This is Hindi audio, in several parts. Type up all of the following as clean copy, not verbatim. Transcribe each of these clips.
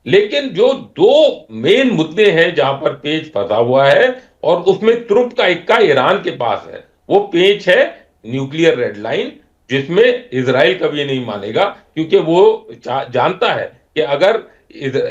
लेकिन जो दो मेन मुद्दे हैं जहां पर पेच फंसा हुआ है और उसमें तुरुप का इक्का ईरान के पास है, वो पेच है न्यूक्लियर रेड लाइन, जिसमें इजराइल कभी नहीं मानेगा, क्योंकि वो जानता है कि अगर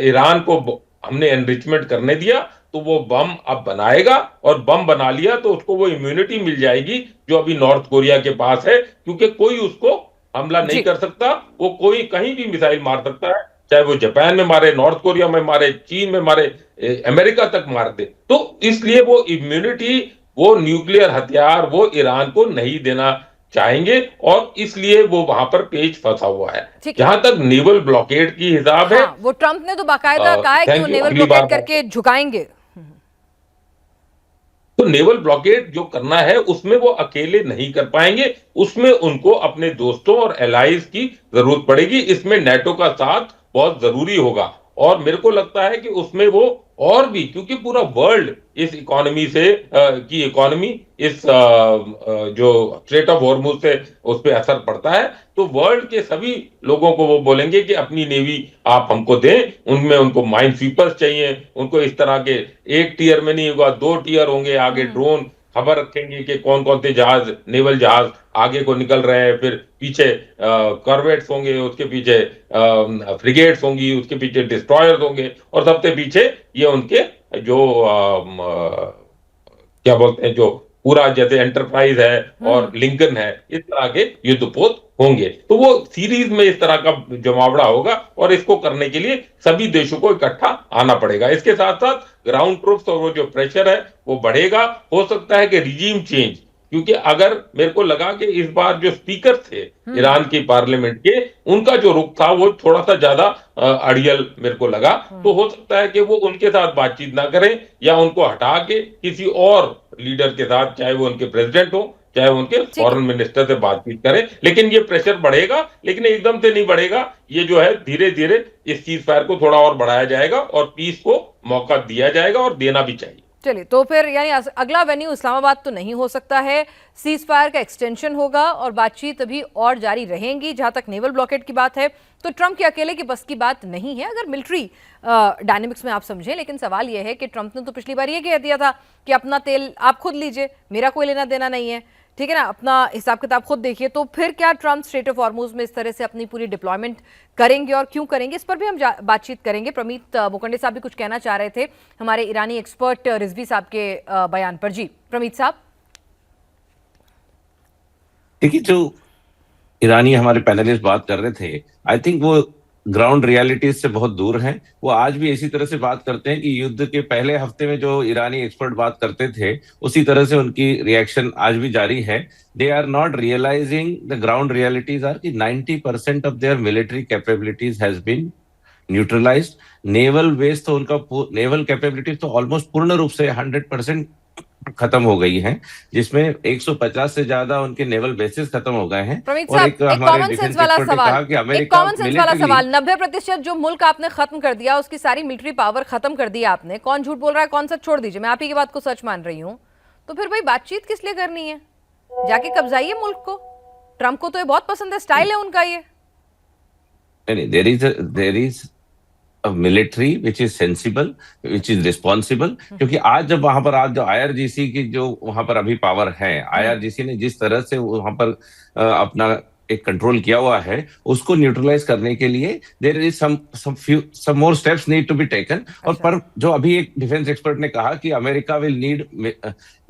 ईरान को हमने एनरिचमेंट करने दिया तो वो बम अब बनाएगा, और बम बना लिया तो उसको वो इम्यूनिटी मिल जाएगी जो अभी नॉर्थ कोरिया के पास है, क्योंकि कोई उसको हमला नहीं जी। कर सकता। वो कोई कहीं भी मिसाइल मार सकता है, चाहे वो जापान में मारे, नॉर्थ कोरिया में मारे, चीन में मारे, अमेरिका तक मार दे। तो इसलिए वो इम्यूनिटी, वो न्यूक्लियर हथियार वो ईरान को नहीं देना चाहेंगे, और इसलिए वो वहां पर पेच फंसा हुआ है। ठीक है। जहां तक नेवल ब्लॉकेड की हिसाब है, हाँ, वो ट्रंप ने तो बाकायदा कहा है कि वो थैंक यू, नेवल अगली बार ब्लॉकेड बात। करके झुकाएंगे। तो नेवल ब्लॉकेड जो करना है उसमें वो अकेले नहीं कर पाएंगे, उसमें उनको अपने दोस्तों और एलाइज की जरूरत पड़ेगी, इसमें नेटो का साथ बहुत जरूरी होगा। और मेरे को लगता है कि उसमें वो और भी, क्योंकि पूरा वर्ल्ड इस इकोनॉमी से की इकोनॉमी इस जो स्ट्रेट ऑफ हॉर्मुज से उस पर असर पड़ता है, तो वर्ल्ड के सभी लोगों को वो बोलेंगे कि अपनी नेवी आप हमको दें, उनमें उनको माइन स्वीपर्स चाहिए, उनको इस तरह के एक टीयर में नहीं होगा, दो टीयर होंगे, आगे ड्रोन खबर रखेंगे कि कौन कौन से जहाज, नेवल जहाज आगे को निकल रहे हैं, फिर पीछे कॉर्वेट्स होंगे, उसके पीछे फ्रिगेट्स होंगी, उसके पीछे डिस्ट्रॉयर्स होंगे, और सबसे पीछे ये उनके जो क्या बोलते हैं, जो पूरा जैसे एंटरप्राइज है और लिंकन है, इस तरह के युद्धपोत होंगे। तो वो सीरीज में इस तरह का जमावड़ा होगा, और इसको करने के लिए सभी देशों को इकट्ठा आना पड़ेगा। इसके साथ साथ ग्राउंड ट्रूप्स और वो जो प्रेशर है वो बढ़ेगा। हो सकता है कि रिजीम चेंज, क्योंकि अगर मेरे को लगा कि इस बार जो स्पीकर थे ईरान की पार्लियामेंट के, उनका जो रुख था वो थोड़ा सा ज्यादा अड़ियल मेरे को लगा। तो हो सकता है कि वो उनके साथ बातचीत ना करें, या उनको हटा के किसी और लीडर के साथ, चाहे वो उनके प्रेसिडेंट हो, चाहे वो उनके ठीक है। फॉरेन मिनिस्टर से बातचीत करें। लेकिन ये प्रेशर बढ़ेगा, लेकिन एकदम से नहीं बढ़ेगा। ये जो है धीरे धीरे इस चीज फायर को थोड़ा और बढ़ाया जाएगा, और पीस को मौका दिया जाएगा, और देना भी चाहिए। चलिए, तो फिर यानी अगला वेन्यू इस्लामाबाद तो नहीं हो सकता है, सीज फायर का एक्सटेंशन होगा और बातचीत अभी और जारी रहेंगी। जहां तक नेवल ब्लॉकेट की बात है तो ट्रंप के अकेले की बस की बात नहीं है, अगर मिलिट्री डायनेमिक्स में आप समझें। लेकिन सवाल यह है कि ट्रंप ने तो पिछली बार ये कह दिया था कि अपना तेल आप खुद लीजिए, मेरा कोई लेना देना नहीं है, ठीक है ना, अपना हिसाब किताब खुद देखिए। तो फिर क्या ट्रंप स्ट्रेट ऑफ हॉर्मुज में इस तरह से अपनी पूरी डिप्लॉयमेंट करेंगे और क्यों करेंगे, इस पर भी हम बातचीत करेंगे। प्रमीत मुखंडे साहब भी कुछ कहना चाह रहे थे हमारे ईरानी एक्सपर्ट रिजवी साहब के बयान पर। जी प्रमीत साहब। देखिए, जो ईरानी हमारे पैनलिस्ट बात कर रहे थे, आई थिंक वो ग्राउंड रियलिटीज से बहुत दूर हैं। वो आज भी इसी तरह से बात करते हैं कि युद्ध के पहले हफ्ते में जो ईरानी एक्सपर्ट बात करते थे, उसी तरह से उनकी रिएक्शन आज भी जारी है। They are not realising the ground realities are कि 90% of their military capabilities has been neutralised. Naval base तो उनका, नेवल कैपेबिलिटीज तो ऑलमोस्ट पूर्ण रूप से 100% खत्म हो गई हैं, जिसमें 150 से ज्यादा उनके नेवल बेसिस खत्म हो गए हैं। प्रमीत और साहब, एक एक हमारे कॉमन डिफेंस सेंस वाला एक्सपर्ट ने सवाल, कहा कि एक अमेरिका कॉमन सेंस वाला मिलिट्रीली, सवाल, 90% जो मुल्क आपने खत्म कर दिया, उसकी सारी मिलिट्री पावर खत्म कर दिया आपने, कौन झूठ बोल रहा है, कौन सच, छोड़ दीजिए, मैं आप ही की बात को सच मान रही हूँ। तो फिर भाई बातचीत किस लिए करनी है, जाके कब्जाइए मुल्क को। ट्रंप को तो ये बहुत पसंद है, स्टाइल है उनका ये। There is military which is sensible, which is responsible. क्योंकि आज जब वहां पर, आज जो आईआरजीसी की जो वहां पर अभी पावर है, आईआरजीसी ने जिस तरह से वहां पर अपना एक कंट्रोल किया हुआ है, उसको न्यूट्रलाइज करने के लिए there is some more steps need to be taken. और पर जो अभी एक डिफेंस एक्सपर्ट ने कहा कि अमेरिका विल नीड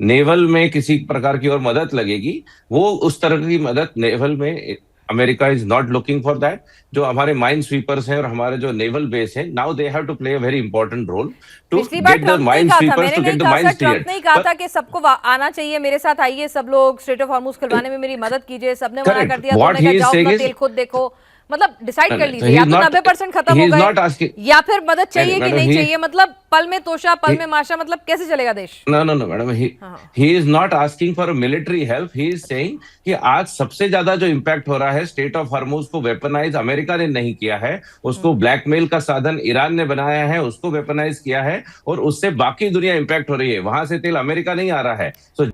नेवल में किसी प्रकार की और मदद लगेगी, वो उस तरह की मदद नेवल में America is not looking for that. जो हमारे माइन स्वीपर्स हैं और हमारे जो नेवल बेस है, now they have to play a very important role to पिछली बार गेट द ट्रंप नहीं माइन कहा था, स्वीपर्स, मैंने टू नहीं गेट द कहा माइंस सर, ट्रंप क्लियर्ड। नहीं कहा था कि सबको आना चाहिए, मेरे साथ आइए सब लोग, स्ट्रेट ऑफ हॉर्मुज खुलवाने में मेरी मदद कीजिए, सबने मना कर दिया तो व्हाट उन्होंने ही कहा इज जाओ सेइंग अपना इज, तेल खुद देखो। मतलब डिसाइड कर so लीजिए, he या is तो not 90% खत्म he हो is गए, not asking, या फिर मदद चाहिए कि madam, नहीं he चाहिए। मतलब पल में तोशा पल he में माशा, मतलब कैसे चलेगा देश। no, madam, हाँ। he is not asking for a military help. He is saying कि आज सबसे ज्यादा जो इम्पैक्ट हो रहा है, स्टेट ऑफ हॉर्मुज को वेपनाइज अमेरिका ने नहीं किया है, उसको ब्लैकमेल का साधन ईरान ने बनाया है, उसको वेपनाइज किया है, और उससे बाकी दुनिया इम्पैक्ट हो रही है। वहां से तेल अमेरिका नहीं आ रहा है। सो